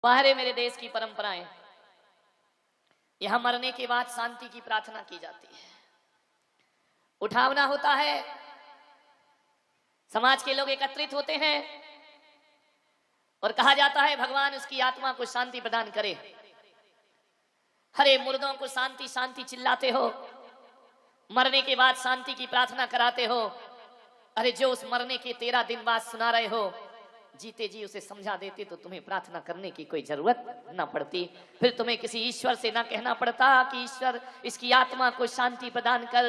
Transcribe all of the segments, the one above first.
पहरे मेरे देश की परंपराएं, यहां मरने के बाद शांति की प्रार्थना की जाती है, उठावना होता है, समाज के लोग एकत्रित होते हैं और कहा जाता है भगवान उसकी आत्मा को शांति प्रदान करे। हरे मुर्दों को शांति शांति चिल्लाते हो, मरने के बाद शांति की प्रार्थना कराते हो। अरे जो उस मरने के 13 दिन बाद सुना रहे हो, जीते जी उसे समझा देते तो तुम्हें प्रार्थना करने की कोई जरूरत ना पड़ती। फिर तुम्हें किसी ईश्वर से ना कहना पड़ता कि ईश्वर इसकी आत्मा को शांति प्रदान कर।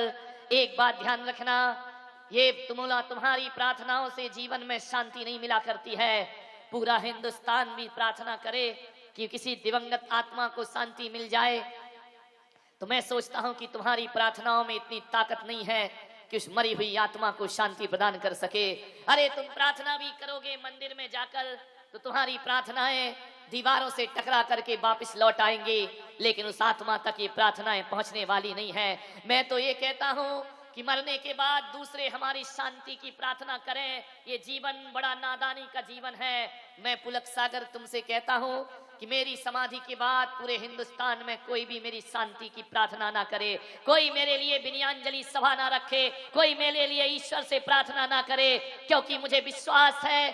एक बात ध्यान रखना, ये तुम्हारी प्रार्थनाओं से जीवन में शांति नहीं मिला करती है। पूरा हिंदुस्तान भी प्रार्थना करे कि किसी दिवंगत आत्मा को शांति मिल जाए, तो मैं सोचता हूं कि तुम्हारी प्रार्थनाओं में इतनी ताकत नहीं है कि उस मरी हुई आत्मा को शांति प्रदान कर सके। अरे तुम प्रार्थना भी करोगे मंदिर में जाकर तो तुम्हारी प्रार्थनाएं दीवारों से टकरा करके वापस लौट आएंगी, लेकिन उस आत्मा तक ये प्रार्थनाएं पहुंचने वाली नहीं है। मैं तो ये कहता हूं कि मरने के बाद दूसरे हमारी शांति की प्रार्थना करें, ये जीवन बड़ा नादानी का जीवन है। मैं पुलक सागर तुमसे कहता हूं कि मेरी समाधि के बाद पूरे हिंदुस्तान में कोई भी मेरी शांति की प्रार्थना ना करे, कोई मेरे लिए विनयाञ्जलि सभा ना रखे, कोई मेरे लिए ईश्वर से प्रार्थना ना करे, क्योंकि मुझे विश्वास है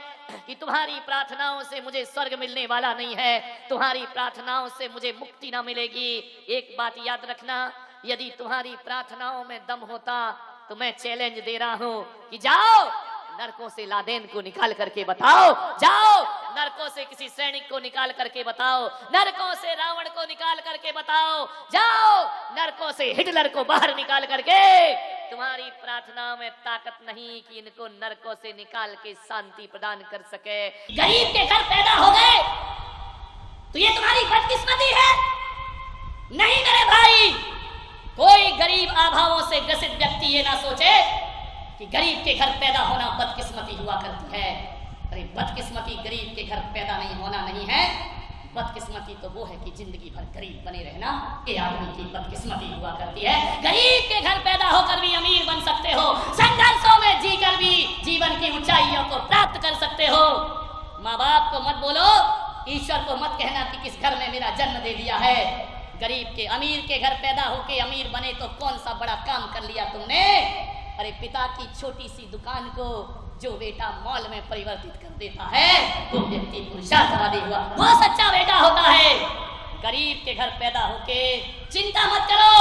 कि तुम्हारी प्रार्थनाओं से मुझे स्वर्ग मिलने वाला नहीं है, तुम्हारी प्रार्थनाओं से मुझे मुक्ति ना मिलेगी। एक बात याद रखना, यदि तुम्हारी प्रार्थनाओं में दम होता तो मैं चैलेंज दे रहा हूं कि जाओ नरकों से लादेन को निकाल करके बताओ, जाओ नरकों से किसी सैनिक को निकाल करके बताओ, नरकों से रावण को निकाल करके बताओ, जाओ नरकों से हिटलर को बाहर निकाल करके। तुम्हारी प्रार्थना में ताकत नहीं कि इनको नरकों से निकाल के शांति प्रदान कर सके। गरीब के घर पैदा हो गए तो ये तुम्हारी बदकिस्मती है? नहीं मेरे भाई, कोई गरीब अभावों से ग्रसित व्यक्ति ये ना सोचे कि गरीब के घर पैदा होना बदकिस्मती हुआ करती है। अरे बदकिस्मती गरीब के घर पैदा नहीं होना नहीं है, बदकिस्मती तो वो है कि जिंदगी भर गरीब बने रहना, ये आदमी की बदकिस्मती हुआ करती है। गरीब के घर पैदा होकर भी अमीर बन सकते हो, संघर्षों में जीकर भी जीवन की ऊंचाइयों को प्राप्त कर सकते हो। माँ बाप को मत बोलो, ईश्वर को मत कहना कि किस घर में मेरा जन्म दे दिया है। गरीब के अमीर के घर पैदा होके अमीर बने तो कौन सा बड़ा काम कर लिया तुमने। अरे पिता की छोटी सी दुकान को जो बेटा मॉल में परिवर्तित कर देता है वो व्यक्ति पुरुषार्थवादी हुआ, वो सच्चा बेटा होता है। गरीब के घर पैदा होके चिंता मत करो,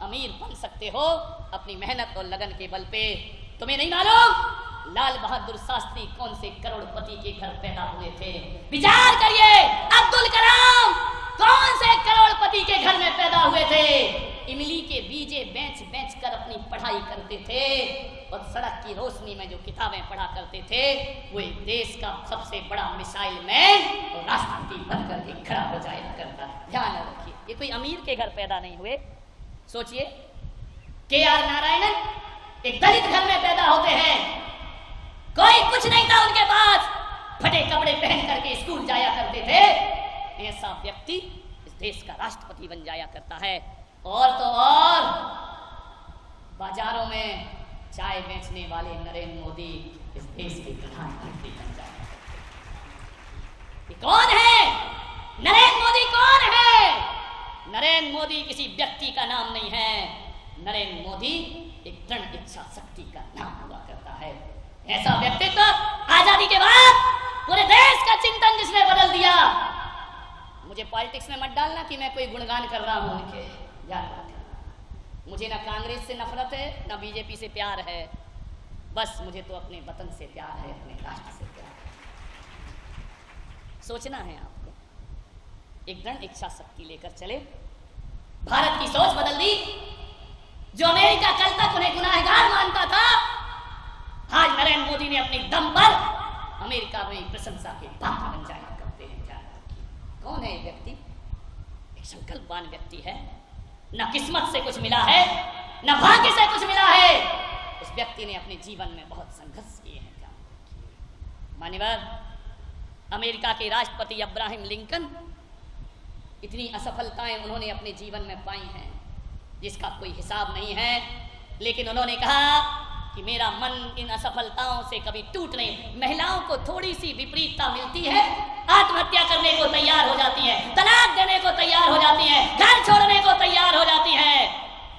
अमीर बन सकते हो अपनी मेहनत और लगन के बल पे। तुम्हें नहीं मालूम लाल बहादुर शास्त्री कौन से करोड़पति के घर पैदा हुए थे? विचार करिए, अब्दुल कलाम कौन से करोड़पति के घर में पैदा हुए थे? इमली के बीजे बेच बेच कर अपनी पढ़ाई करते थे और सड़क की रोशनी में जो किताबें पढ़ा करते थे वो एक देश का सबसे बड़ा मिसाइल मैन और राष्ट्रपति बनकर के खड़ा हो जाया करता। ध्यान रखिए, ये कोई अमीर के घर पैदा नहीं हुए। सोचिए, के.आर. नारायणन एक दलित घर में पैदा होते हैं, कोई कुछ नहीं था उनके पास, फटे कपड़े पहन करके स्कूल जाया करते थे। ऐसा व्यक्ति इस देश का राष्ट्रपति बन जाया करता है। और तो और बाजारों में चाय बेचने वाले नरेंद्र मोदी इस देश के प्रधानमंत्री बन जाए। ये कौन है? नरेंद्र मोदी कौन है? नरेंद्र मोदी किसी व्यक्ति का नाम नहीं है, नरेंद्र मोदी एक दृढ़ इच्छा शक्ति का नाम हुआ करता है। ऐसा व्यक्तित्व आजादी के बाद पूरे देश का चिंतन जिसने बदल दिया। मुझे पॉलिटिक्स में मत डालना कि मैं कोई गुणगान कर रहा हूं उनके, याद रखना। मुझे ना कांग्रेस से नफरत है ना बीजेपी से प्यार है, बस मुझे तो अपने वतन से प्यार है, अपने राष्ट्र से प्यार है। सोचना है आपको, एक दृढ़ इच्छा शक्ति लेकर चले। भारत की सोच बदल दी। जो अमेरिका कल तक उन्हें गुनाहगार मानता था, आज नरेंद्र मोदी ने अपने दम पर अमेरिका में प्रशंसा के पात्र बन जाया करते हैं। कौन है ये व्यक्ति? एक संकल्पवान व्यक्ति है। न किस्मत से कुछ मिला है, न भाग्य से कुछ मिला है, उस व्यक्ति ने अपने जीवन में बहुत संघर्ष किए हैं। मान्यवर, अमेरिका के राष्ट्रपति अब्राहम लिंकन, इतनी असफलताएं उन्होंने अपने जीवन में पाई हैं जिसका कोई हिसाब नहीं है, लेकिन उन्होंने कहा कि मेरा मन इन असफलताओं से कभी टूट नहीं। महिलाओं को थोड़ी सी विपरीतता मिलती है, आत्महत्या करने को तैयार हो जाती है, तलाक देने को तैयार हो जाती है, घर छोड़ने को तैयार हो जाती है।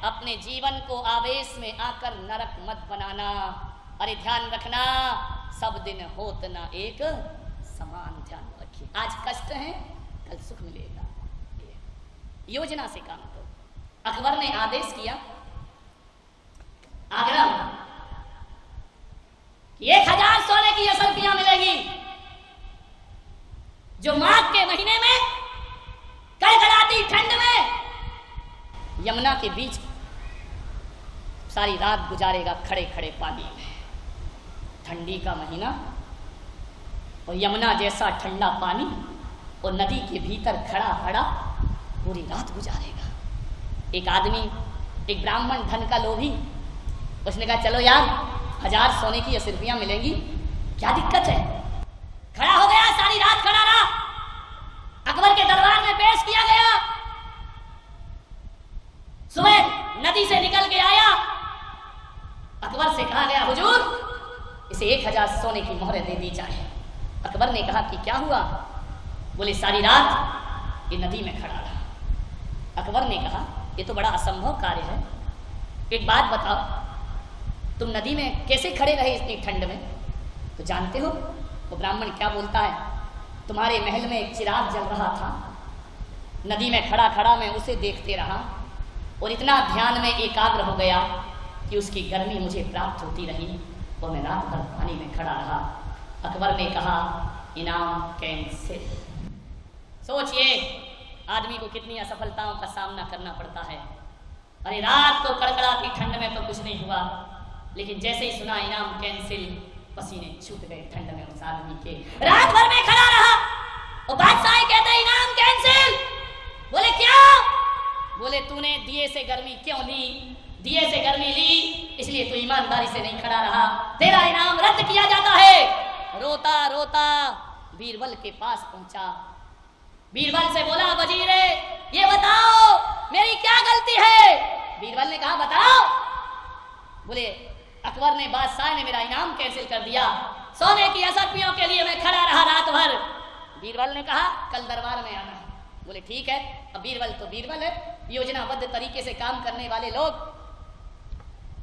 अपने जीवन को आवेश में आकर नरक मत बनाना। अरे ध्यान रखना, सब दिन होत ना एक समान, ध्यान रखिए। आज कष्ट है, कल सुख मिलेगा। योजना से काम करो। अकबर ने आदेश किया आगरा में कि 1000 सोने की असरफियां मिलेगी, जो माघ के महीने में कड़कड़ाती ठंड में यमुना के बीच सारी रात गुजारेगा खड़े खड़े पानी में। ठंडी का महीना और यमुना जैसा ठंडा पानी और नदी के भीतर खड़ा खड़ा पूरी रात गुजारेगा। एक आदमी, एक ब्राह्मण धन का लोभी, उसने कहा चलो यार 1000 सोने की असरफियां मिलेंगी, क्या दिक्कत है। खड़ा हो गया, सारी रात खड़ा रहा, अकबर के दरबार में पेश किया गया। सुबह नदी से निकल के आया, अकबर से कहा गया हुजूर इसे 1000 सोने की मोहरें दे दी जाए। अकबर ने कहा कि क्या हुआ। बोले सारी रात ये नदी में खड़ा रहा। अकबर ने कहा ये तो बड़ा असंभव कार्य है, एक बात बताओ, तुम नदी में कैसे खड़े रहे इतनी ठंड में। तो जानते हो वो ब्राह्मण क्या बोलता है, तुम्हारे महल में एक चिराग जल रहा था, नदी में खड़ा खड़ा मैं उसे देखते रहा और इतना ध्यान में एकाग्र हो गया कि उसकी गर्मी मुझे प्राप्त होती रही और मैं रात भर पानी में खड़ा रहा। अकबर ने कहा इनाम कैंसिल। सोचिए आदमी को कितनी असफलताओं का सामना करना पड़ता है। अरे रात को कड़कड़ाती ठंड में तो कुछ नहीं हुआ, लेकिन जैसे ही सुना इनाम कैंसिल, पसीने छूट गए ठंड में उस आदमी के। रात भर में खड़ा रहा और बादशाह कहते इनाम कैंसिल। बोले क्या? बोले तूने दिए से गर्मी क्यों ली? दिए से गर्मी ली इसलिए तू ईमानदारी से नहीं खड़ा रहा, तेरा इनाम रद्द किया जाता है। रोता रोता बीरबल के पास पहुंचा। बीरबल से बोला वजीरे ये बताओ मेरी क्या गलती है। बीरबल ने कहा बताओ। बोले अकबर ने, बादशाह ने मेरा इनाम कैंसिल कर दिया, सोने की असरफियों के लिए मैं खड़ा रहा रात भर। बीरबल ने कहा कल दरबार में आना। बोले ठीक है। अब बीरबल तो बीरबल है, योजनाबद्ध तरीके से काम करने वाले लोग।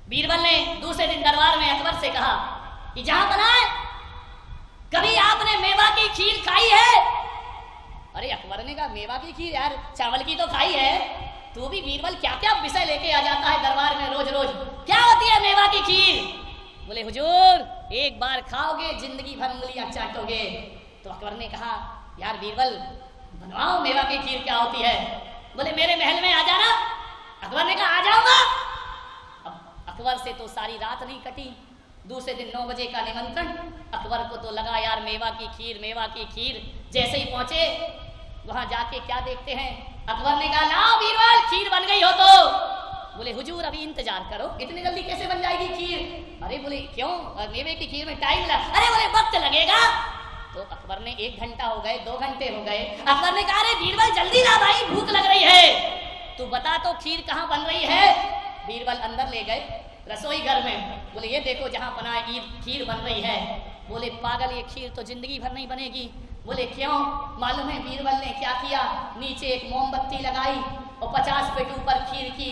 बीरबल ने दूसरे दिन दरबार में अकबर से कहा कि जहां बनाए कभी आपने मेवा की खीर खाई है? अरे अकबर ने कहा मेवा की खीर यार, चावल की तो खाई है। तू भी बीरबल क्या क्या विषय लेके आ जाता है दरबार में रोज रोज, क्या होती है मेवा की खीर? बोले हुजूर एक बार खाओगे जिंदगी भर उंगलियां चाटोगे। तो अकबर ने कहा यार बीरबल बनवाओ मेवा की खीर क्या होती है। बोले मेरे महल में आ जाना। अकबर ने कहा आ जाऊंगा। अब अकबर से तो सारी रात नहीं कटी। दूसरे दिन 9 बजे का निमंत्रण। अकबर को तो लगा यार मेवा की खीर, मेवा की खीर। जैसे ही पहुंचे वहां जाके क्या देखते हैं, अकबर ने कहा लाओ बीरबल खीर बन गई हो तो। बोले हुजूर अभी इंतजार करो, इतनी जल्दी कैसे बन जाएगी खीर? अरे बोले क्यों, मेवे की खीर में टाइम लगा। अरे बोले वक्त लगेगा। तो अकबर ने 1 घंटा हो गए, 2 घंटे हो गए। अकबर ने कहा अरे बीरबल जल्दी ला भाई भूख लग रही है, तू बता तो खीर कहाँ बन रही है। बीरबल अंदर ले गए रसोई घर में। बोले ये देखो जहाँ बना खीर बन रही है। बोले पागल ये खीर तो जिंदगी भर नहीं बनेगी। बोले क्यों? मालूम है बीरबल ने क्या किया, नीचे एक मोमबत्ती लगाई और 50 फीट ऊपर खीर की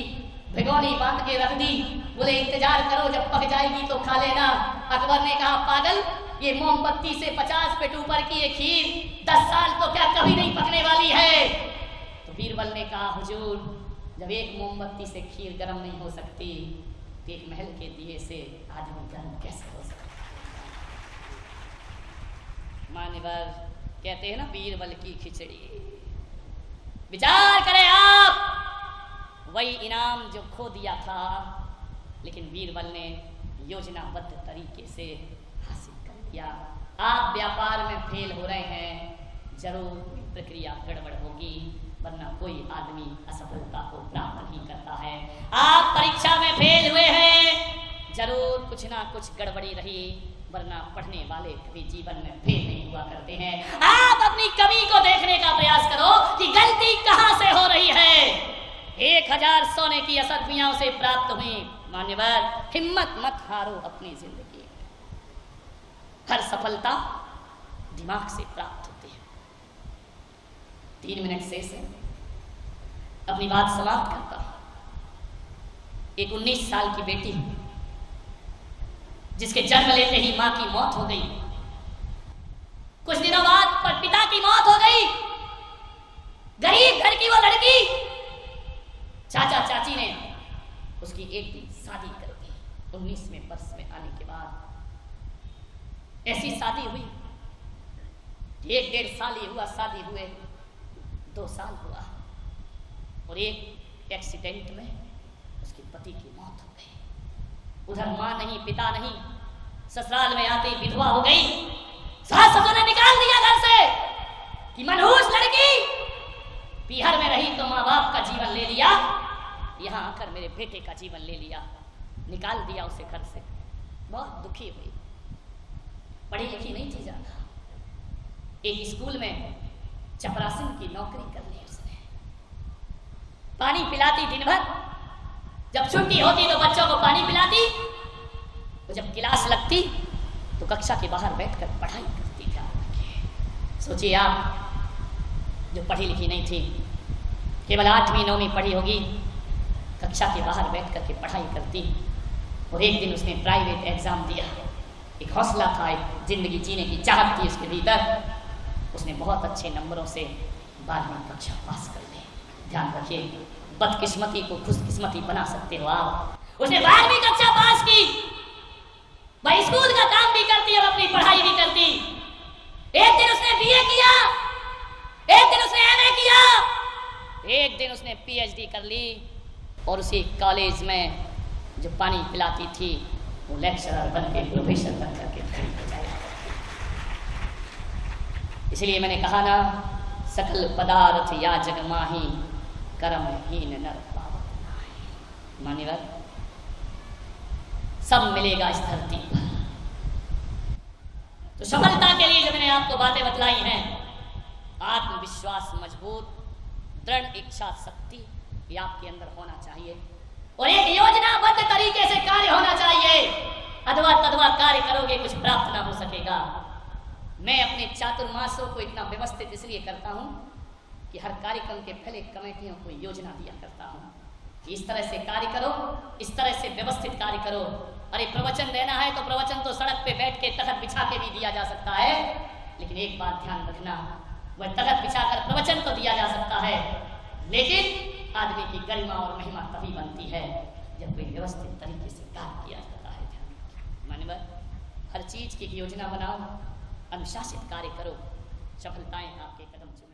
भिगोनी बांध के रख दी। बोले इंतजार करो जब पक जाएगी तो खा लेना। अकबर ने कहा पागल ये मोमबत्ती से 50 फीट ऊपर की ये खीर 10 साल तो क्या कभी नहीं पकने वाली है। तो बीरबल ने कहा हुजूर जब एक मोमबत्ती से खीर गर्म नहीं हो सकती तो एक महल के दिए से आदमी गर्म कैसे हो सकता। मान्यवर कहते हैं ना बीरबल की खिचड़ी। विचार करें आप, वही इनाम जो खो दिया था लेकिन बीरबल ने योजनाबद्ध तरीके से हासिल कर लिया। आप व्यापार में फेल हो रहे हैं, जरूर प्रक्रिया गड़बड़ होगी, वरना कोई आदमी असफलता को प्राप्त नहीं करता है। आप परीक्षा में फेल हुए हैं, जरूर कुछ ना कुछ गड़बड़ी रही, वरना पढ़ने वाले कभी जीवन में फेल नहीं हुआ करते हैं। आप अपनी कमी को देखने का प्रयास करो कि गलती कहां से हो रही है। 1000 सोने की असरफियां उसे प्राप्त हुई। मान्यवर, हिम्मत मत हारो अपनी जिंदगी में। हर सफलता दिमाग से प्राप्त होती है। 3 मिनट शेष है, अपनी बात समाप्त करता हूं। एक 19 साल की बेटी जिसके जन्म लेते ही मां की मौत हो गई, कुछ दिनों बाद पिता की मौत हो गई। गरीब घर की वो लड़की, चाचा चाची ने उसकी एक दिन शादी कर दी। 19वें वर्ष में आने के बाद ऐसी शादी हुई, 1-1.5 साल ही हुआ शादी हुए, 2 साल हुआ और एक एक्सीडेंट में उसके पति की मौत हो गई। उधर मां नहीं, पिता नहीं, ससुराल में आते ही विधवा हो गई। सास ससुर ने निकाल दिया घर से कि मनहूस लड़की, पीहर में रही तो माँ बाप का जीवन ले लिया, यहाँ आकर मेरे बेटे का जीवन ले लिया, निकाल दिया उसे घर से। बहुत दुखी हुई, पढ़ी लिखी नहीं थी ज्यादा, एक स्कूल में चपरासी की नौकरी कर ली उसने। पानी पिलाती दिन भर, जब छुट्टी होती तो बच्चों को पानी पिलाती, तो जब क्लास लगती तो कक्षा के बाहर बैठकर पढ़ाई करती थी। सोचिए आप, जो पढ़ी लिखी नहीं थी, केवल 8वीं 9वीं पढ़ी होगी, कक्षा के बाहर बैठ करके पढ़ाई करती। और एक दिन उसने प्राइवेट एग्जाम दिया। एक हौसला था, एक जिंदगी जीने की चाहत थी उसके भीतर। उसने बहुत अच्छे नंबरों से 12वीं कक्षा पास कर ली। ध्यान रखिए, बदकिस्मती को खुशकिस्मती बना सकते हो आप। उसने 12वीं कक्षा पास की, भाई स्कूल का काम भी करती और अपनी पढ़ाई भी करती। एक दिन उसने बीए किया, एक दिन उसने एमए किया, एक दिन उसने पीएचडी कर ली और उसी कॉलेज में जो पानी पिलाती थी वो लेक्चरर बन के प्रोफेसर बन करके खड़ी हो जाएगी। इसलिए मैंने कहा ना, सकल पदार्थ या जग माही, कर्म हीन नर पावत नाहि। मान्यवर, सब मिलेगा इस धरती पर। तो सफलता के लिए जो मैंने आपको बातें बतलाई हैं, आत्मविश्वास मजबूत, दृढ़ इच्छा शक्ति ये आपके अंदर होना चाहिए और एक योजनाबद्ध तरीके से कार्य होना चाहिए। अथवा तदवा कार्य करोगे कुछ प्राप्त ना हो सकेगा। मैं अपने चातुर्मासों को इतना व्यवस्थित इसलिए करता हूं कि हर कार्यक्रम के पहले कमेटियों को योजना दिया करता हूं कि इस तरह से कार्य करो, इस तरह से व्यवस्थित कार्य करो। अरे प्रवचन देना है तो प्रवचन तो सड़क पे बैठ के तख्त बिछा के भी दिया जा सकता है, लेकिन एक बात ध्यान रखना, वह तख्त बिछाकर प्रवचन तो दिया जा सकता है, लेकिन आदमी की गरिमा और महिमा तभी बनती है जब कोई व्यवस्थित तरीके से कार्य किया जाता है। ध्यान मानवर, हर चीज की योजना बनाओ, अनुशासित कार्य करो, सफलताएं आपके कदम चुके।